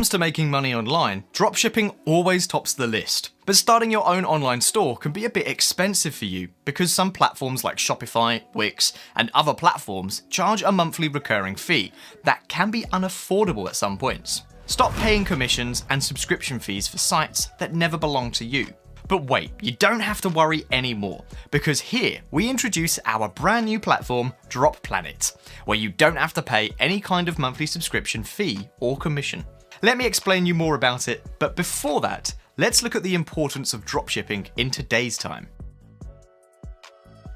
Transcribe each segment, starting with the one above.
comes to making money online, dropshipping always tops the list. But starting your own online store can be a bit expensive for you because some platforms like Shopify, Wix, and other platforms charge a monthly recurring fee that can be unaffordable at some points. Stop paying commissions and subscription fees for sites that never belong to you. But wait, you don't have to worry anymore, because here we introduce our brand new platform, Droplanet, where you don't have to pay any kind of monthly subscription fee or commission. Let me explain you more about it, but before that, let's look at the importance of dropshipping in today's time.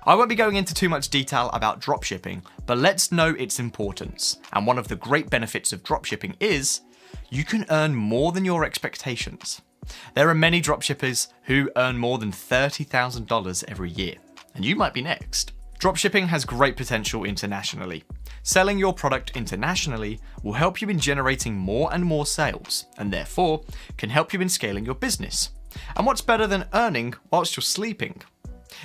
I won't be going into too much detail about dropshipping, but let's know its importance. And one of the great benefits of dropshipping is you can earn more than your expectations. There are many dropshippers who earn more than $30,000 every year, and you might be next. Dropshipping has great potential internationally. Selling your product internationally will help you in generating more and more sales, and therefore can help you in scaling your business. And what's better than earning whilst you're sleeping?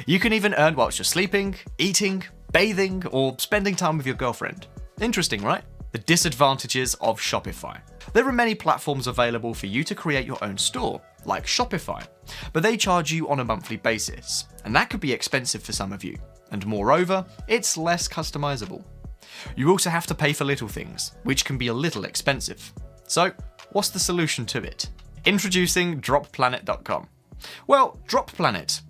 You can even earn whilst you're sleeping, eating, bathing, or spending time with your girlfriend. Interesting, right? The disadvantages of Shopify. There are many platforms available for you to create your own store, like Shopify, but they charge you on a monthly basis, and that could be expensive for some of you. And moreover, it's less customizable. You also have to pay for little things, which can be a little expensive. So, what's the solution to it? Introducing Droplanet.com. Well, Droplanet.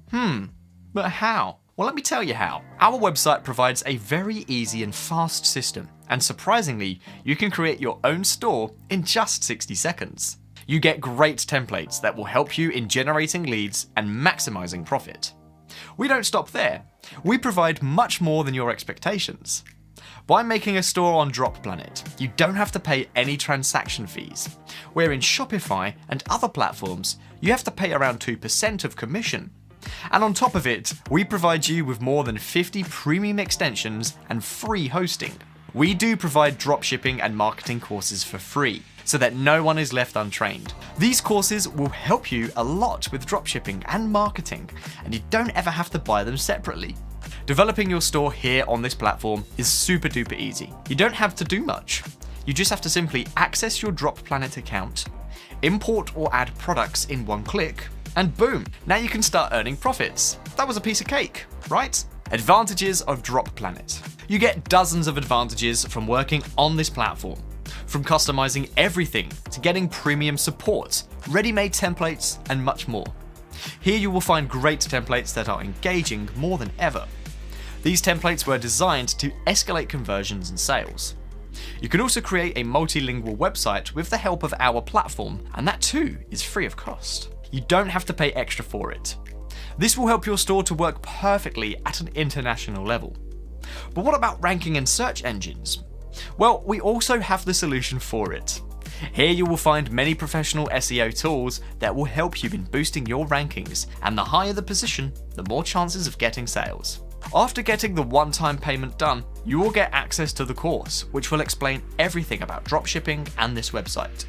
But how? Well, let me tell you how. Our website provides a very easy and fast system, and surprisingly, you can create your own store in just 60 seconds. You get great templates that will help you in generating leads and maximizing profit. We don't stop there. We provide much more than your expectations. By making a store on Droplanet, you don't have to pay any transaction fees, where in Shopify and other platforms, you have to pay around 2% of commission. And on top of it, we provide you with more than 50 premium extensions and free hosting. We do provide dropshipping and marketing courses for free, so that no one is left untrained. These courses will help you a lot with dropshipping and marketing, and you don't ever have to buy them separately. Developing your store here on this platform is super duper easy. You don't have to do much. You just have to simply access your Droplanet account, import or add products in one click, and boom, now you can start earning profits. That was a piece of cake, right? Advantages of Droplanet. You get dozens of advantages from working on this platform. From customizing everything to getting premium support, ready-made templates, and much more. Here you will find great templates that are engaging more than ever. These templates were designed to escalate conversions and sales. You can also create a multilingual website with the help of our platform, and that too is free of cost. You don't have to pay extra for it. This will help your store to work perfectly at an international level. But what about ranking and search engines? Well, we also have the solution for it. Here you will find many professional SEO tools that will help you in boosting your rankings, and the higher the position, the more chances of getting sales. After getting the one-time payment done, you will get access to the course, which will explain everything about dropshipping and this website.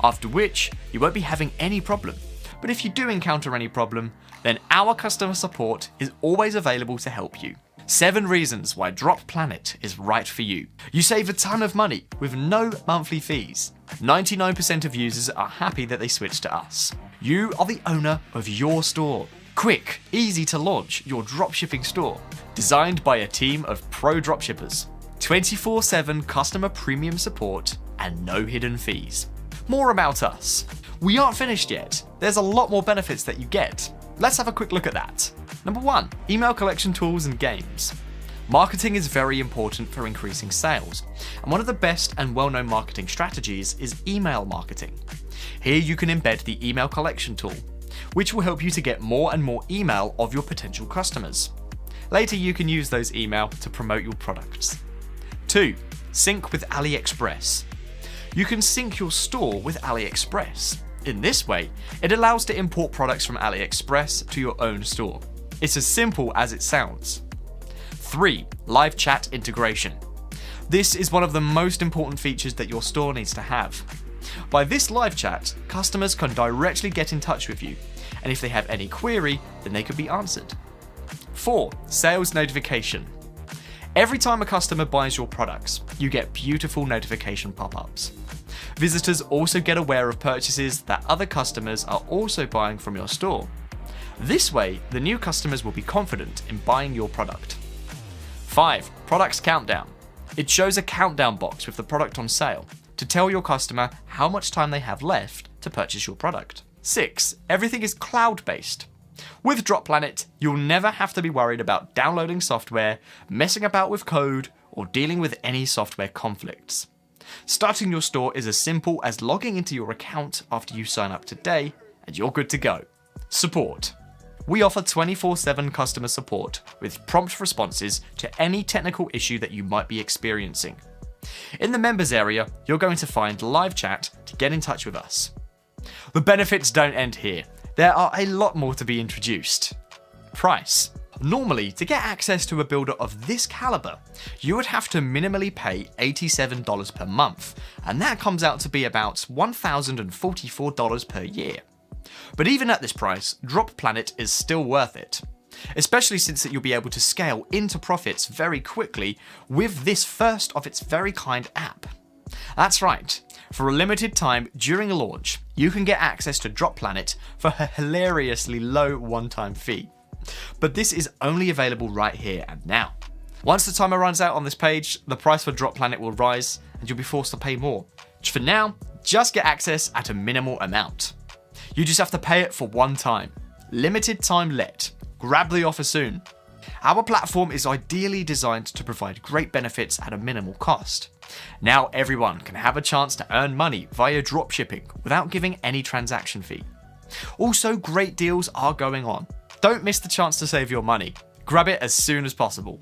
After which, you won't be having any problem. But if you do encounter any problem, then our customer support is always available to help you. 7 reasons why Droplanet is right for you. You save a ton of money with no monthly fees. 99% of users are happy that they switched to us. You are the owner of your store. Quick, easy to launch your dropshipping store. Designed by a team of pro dropshippers. 24/7 customer premium support and no hidden fees. More about us. We aren't finished yet. There's a lot more benefits that you get. Let's have a quick look at that. Number 1, email collection tools and games. Marketing is very important for increasing sales, and one of the best and well-known marketing strategies is email marketing. Here you can embed the email collection tool, which will help you to get more and more email of your potential customers. Later you can use those email to promote your products. 2, sync with AliExpress. You can sync your store with AliExpress. In this way, it allows to import products from AliExpress to your own store. It's as simple as it sounds. 3, live chat integration. This is one of the most important features that your store needs to have. By this live chat, customers can directly get in touch with you, and if they have any query, then they can be answered. 4, sales notification. Every time a customer buys your products, you get beautiful notification pop-ups. Visitors also get aware of purchases that other customers are also buying from your store. This way, the new customers will be confident in buying your product. 5. Products countdown. It shows a countdown box with the product on sale to tell your customer how much time they have left to purchase your product. 6. Everything is cloud-based. With Droplanet, you'll never have to be worried about downloading software, messing about with code, or dealing with any software conflicts. Starting your store is as simple as logging into your account after you sign up today, and you're good to go. Support. We offer 24/7 customer support with prompt responses to any technical issue that you might be experiencing. In the members area, you're going to find live chat to get in touch with us. The benefits don't end here. There are a lot more to be introduced. Price. Normally, to get access to a builder of this caliber, you would have to minimally pay $87 per month, and that comes out to be about $1,044 per year. But even at this price, Droplanet is still worth it, especially since that you'll be able to scale into profits very quickly with this first of its very kind app. That's right, for a limited time during a launch, you can get access to Droplanet for a hilariously low one-time fee. But this is only available right here and now. Once the timer runs out on this page, the price for Droplanet will rise and you'll be forced to pay more. For now, just get access at a minimal amount. You just have to pay it for one time. Limited time let. Grab the offer soon. Our platform is ideally designed to provide great benefits at a minimal cost. Now everyone can have a chance to earn money via dropshipping without giving any transaction fee. Also, great deals are going on. Don't miss the chance to save your money. Grab it as soon as possible.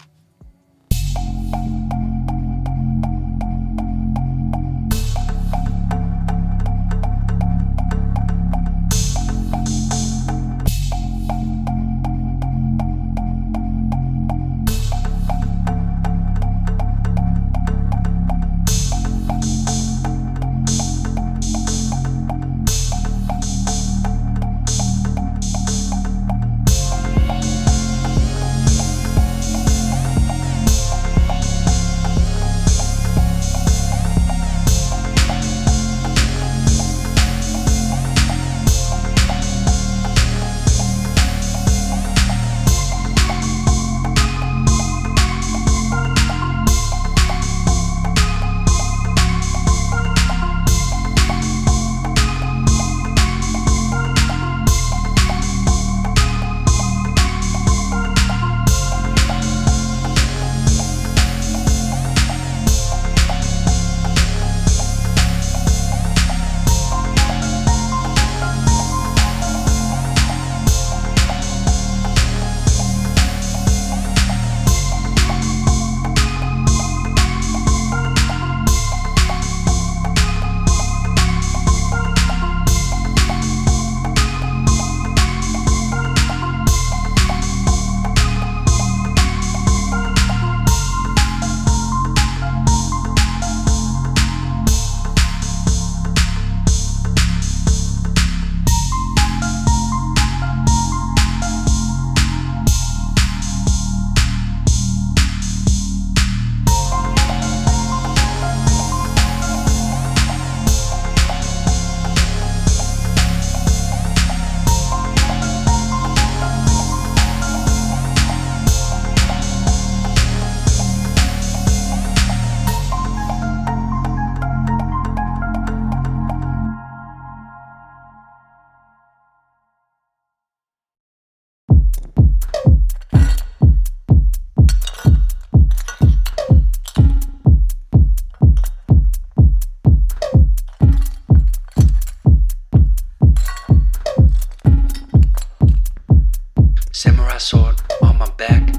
Samurai sword on my back.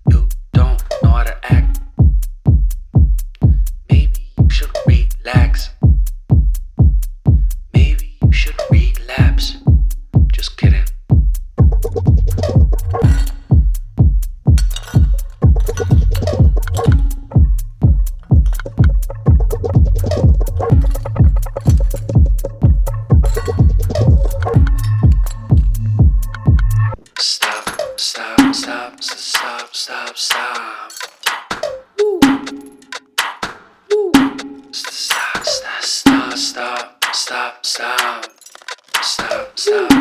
You don't know how to act. Maybe you should relax. Maybe you should relapse. Just kidding. Stop. Stop.